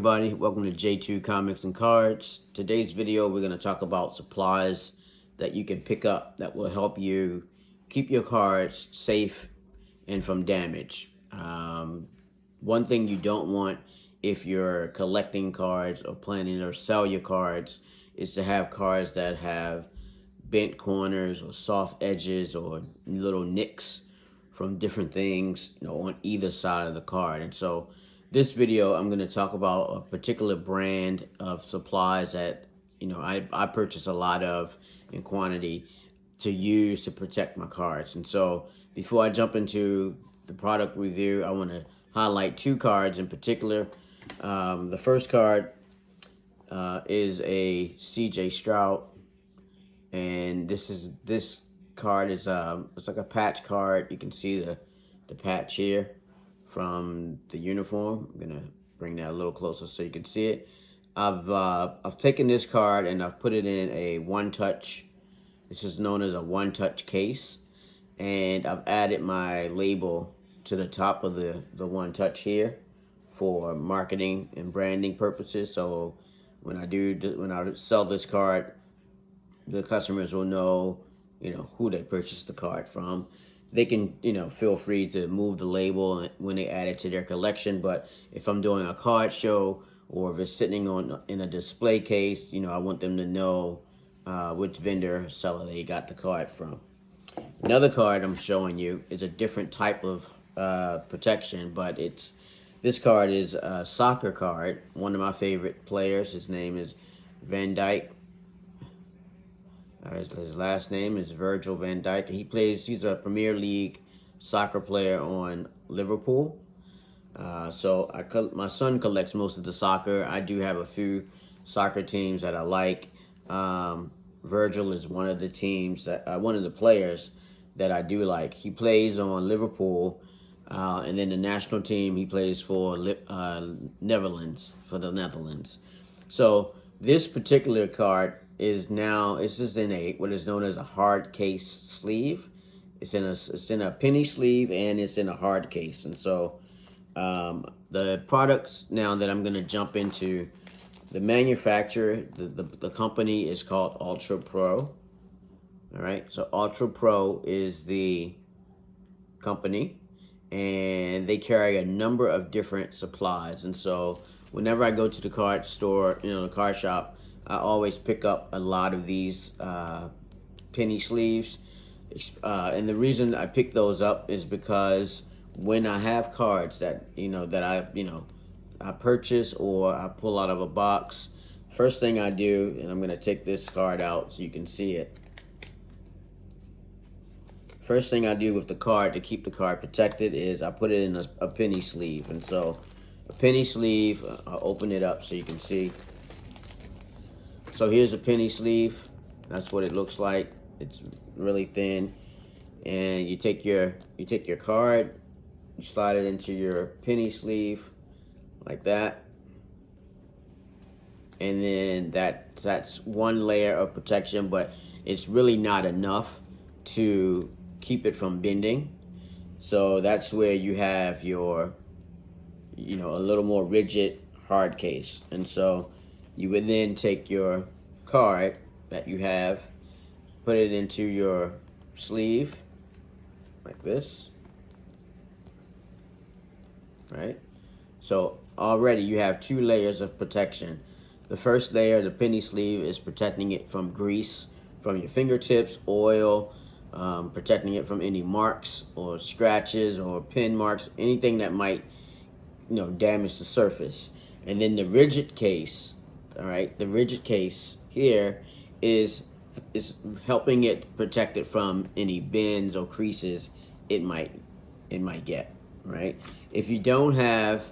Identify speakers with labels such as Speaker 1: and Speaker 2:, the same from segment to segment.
Speaker 1: Everybody, welcome to J2 Comics and Cards. Today's video, we're going to talk about supplies that you can pick up that will help you keep your cards safe and from damage. One thing you don't want if you're collecting cards or planning to sell your cards is to have cards that have bent corners or soft edges or little nicks from different things, on either side of the card. And so this video, I'm going to talk about a particular brand of supplies that, I purchase a lot of in quantity to use to protect my cards. And so before I jump into the product review, I want to highlight two cards in particular. The first card is a CJ Stroud, and this card is it's like a patch card. You can see the patch here from the uniform. I'm gonna bring that a little closer so you can see it. I've taken this card and I've put it in a one-touch. This is known as a one-touch case, and I've added my label to the top of the one-touch here for marketing and branding purposes. So when I sell this card, the customers will know, who they purchased the card from. They can, feel free to move the label when they add it to their collection. But if I'm doing a card show or if it's sitting in a display case, I want them to know which vendor seller they got the card from. Another card I'm showing you is a different type of protection, but this card is a soccer card. One of my favorite players, his name is Van Dyke. His last name is Virgil van Dijk. He's a Premier League soccer player on Liverpool. So my son collects most of the soccer. I do have a few soccer teams that I like. Virgil is one of the players that I do like. He plays on Liverpool, and then the national team he plays for Netherlands, for the Netherlands. So this particular card it's just in what is known as a hard case sleeve. It's in a penny sleeve, and it's in a hard case. And so the products now that I'm going to jump into, the manufacturer, the company is called Ultra Pro. All right, so Ultra Pro is the company, and they carry a number of different supplies. And so whenever I go to the card store, the card shop, I always pick up a lot of these penny sleeves. And the reason I pick those up is because when I have cards that, I purchase or I pull out of a box, first thing I do, and I'm going to take this card out so you can see it. First thing I do with the card to keep the card protected is I put it in a penny sleeve. And so a penny sleeve, I'll open it up so you can see. So here's a penny sleeve. That's what it looks like. It's really thin, and you take your card, you slide it into your penny sleeve like that, and then that's one layer of protection, but it's really not enough to keep it from bending. So that's where you have your, a little more rigid hard case. And so you would then take your card that you have, put it into your sleeve like this, right? So already you have two layers of protection. The first layer, the penny sleeve, is protecting it from grease from your fingertips, oil, protecting it from any marks or scratches or pin marks, anything that might, damage the surface. And then the rigid case, all right, the rigid case here is helping it protect it from any bends or creases it might get, right? If you don't have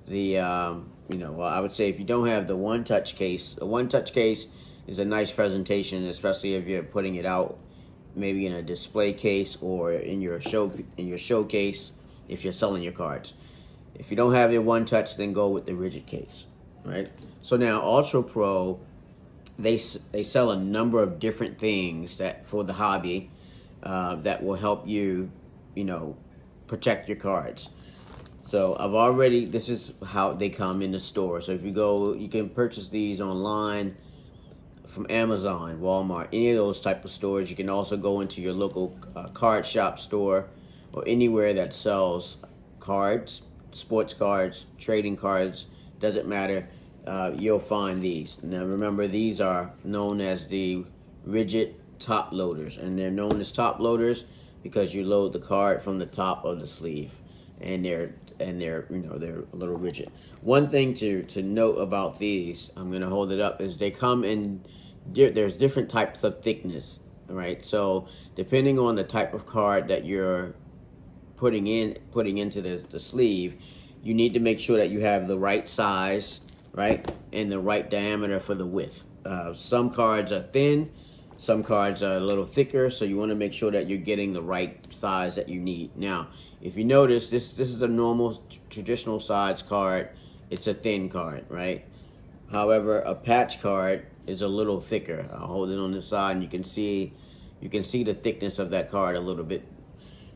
Speaker 1: the, I would say if you don't have the one-touch case, a one-touch case is a nice presentation, especially if you're putting it out maybe in a display case or in your showcase if you're selling your cards. If you don't have your one-touch, then go with the rigid case, right? So now Ultra Pro, they sell a number of different things that for the hobby that will help you, protect your cards. So this is how they come in the store. So if you go, you can purchase these online from Amazon, Walmart, any of those type of stores. You can also go into your local card shop store or anywhere that sells cards, sports cards, trading cards, doesn't matter. You'll find these. Now remember, these are known as the rigid top loaders, and they're known as top loaders because you load the card from the top of the sleeve, and they're they're a little rigid. One thing to note about these, I'm gonna hold it up, is they come in there's different types of thickness, right? So depending on the type of card that you're putting into the sleeve, you need to make sure that you have the right size, right, and the right diameter for the width. Some cards are thin, some cards are a little thicker, so you want to make sure that you're getting the right size that you need. Now, if you notice, this is a normal traditional size card. It's a thin card, right? However, a patch card is a little thicker. I'll hold it on the side, and you can see the thickness of that card a little bit.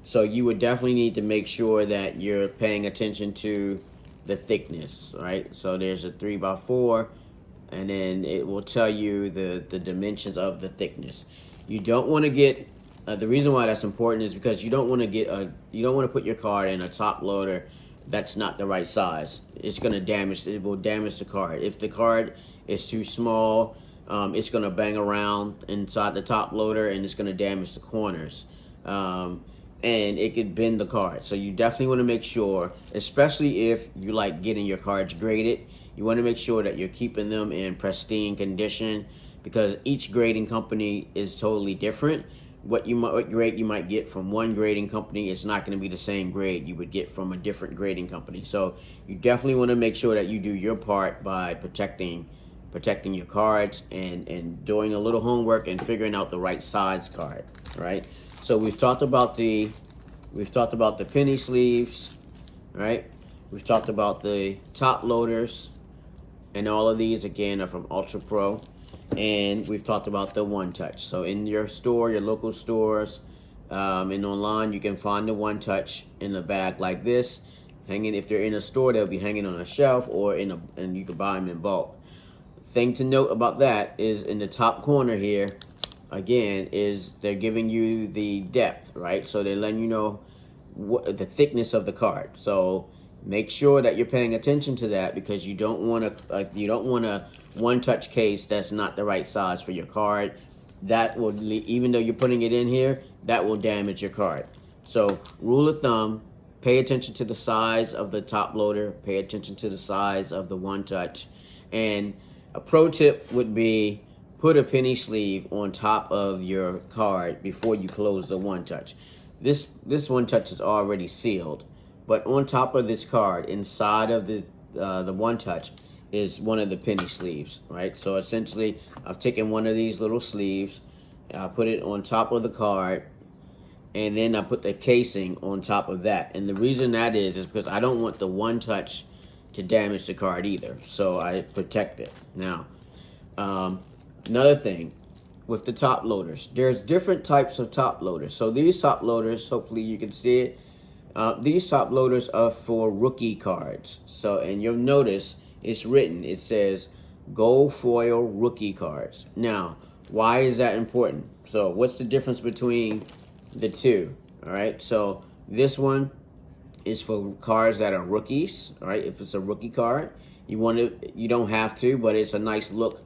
Speaker 1: So you would definitely need to make sure that you're paying attention to the thickness, right? So there's a 3x4, and then it will tell you the dimensions of the thickness. You don't want to get the reason why that's important is because you don't want to put your card in a top loader that's not the right size. It will damage the card. If the card is too small, it's going to bang around inside the top loader, and it's going to damage the corners. And it could bend the card. So you definitely want to make sure, especially if you like getting your cards graded, you want to make sure that you're keeping them in pristine condition, because each grading company is totally different. What grade you might get from one grading company is not going to be the same grade you would get from a different grading company. So you definitely want to make sure that you do your part by protecting your cards and doing a little homework and figuring out the right size card, right? So we've talked about the penny sleeves, right? We've talked about the top loaders, and all of these again are from Ultra Pro. And we've talked about the One Touch. So in your store, your local stores, and online, you can find the One Touch in a bag like this, hanging. If they're in a store, they'll be hanging on a shelf, or and you can buy them in bulk. Thing to note about that is in the top corner here, again, is they're giving you the depth, right? So they're letting you know the thickness of the card. So make sure that you're paying attention to that, because you don't want a One Touch case that's not the right size for your card. That will, even though you're putting it in here, that will damage your card. So rule of thumb, pay attention to the size of the top loader, pay attention to the size of the One Touch. And a pro tip would be, put a penny sleeve on top of your card before you close the One Touch. This One Touch is already sealed, but on top of this card, inside of the One Touch, is one of the penny sleeves, right? So essentially, I've taken one of these little sleeves, I put it on top of the card, and then I put the casing on top of that. And the reason that is because I don't want the One Touch to damage the card either, so I protect it. Now, another thing with the top loaders, there's different types of top loaders. So these top loaders, hopefully you can see it, these top loaders are for rookie cards. So, and you'll notice it's written, it says gold foil rookie cards. Now, why is that important? So what's the difference between the two? All right, so this one is for cards that are rookies. All right, if it's a rookie card, you don't have to, but it's a nice look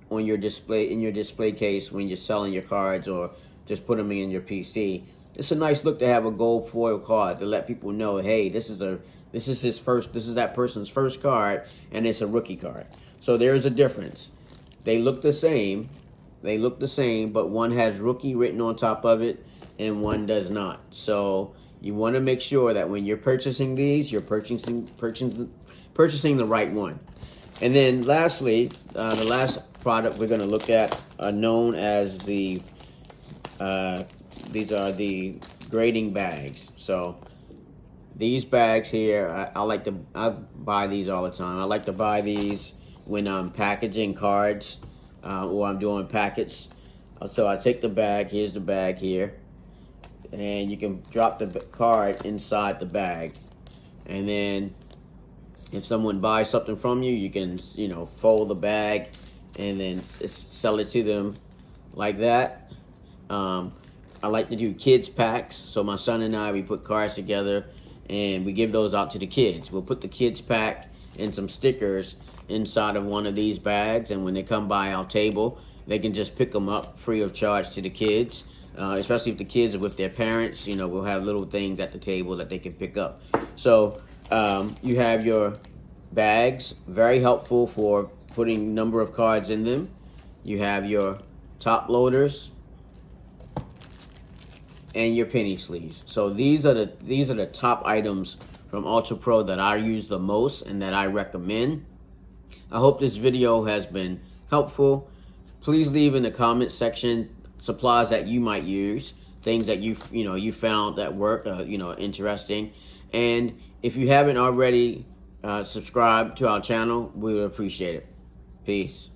Speaker 1: on your display, in your display case, when you're selling your cards or just put them in your PC. It's a nice look to have a gold foil card to let people know, hey, this is that person's first card, and it's a rookie card. So there's a difference. They look the same, but one has rookie written on top of it and one does not. So you want to make sure that when you're purchasing these, you're purchasing the right one. And then lastly, the last product we're going to look at are known as these are the grading bags. So these bags here, I buy these all the time. I like to buy these when I'm packaging cards or I'm doing packets. So I take the bag, here's the bag here, and you can drop the card inside the bag. And then if someone buys something from you, you can, fold the bag and then sell it to them like that. I like to do kids packs. So my son and I, we put cards together and we give those out to the kids. We'll put the kids pack and some stickers inside of one of these bags, and when they come by our table, they can just pick them up free of charge to the kids. Especially if the kids are with their parents, we'll have little things at the table that they can pick up. So you have your bags, very helpful for putting number of cards in them. You have your top loaders and your penny sleeves. So these are the top items from Ultra Pro that I use the most and that I recommend. I hope this video has been helpful. Please leave in the comment section supplies that you might use, things that you found that work, interesting. And if you haven't already subscribed to our channel, we would appreciate it. Peace.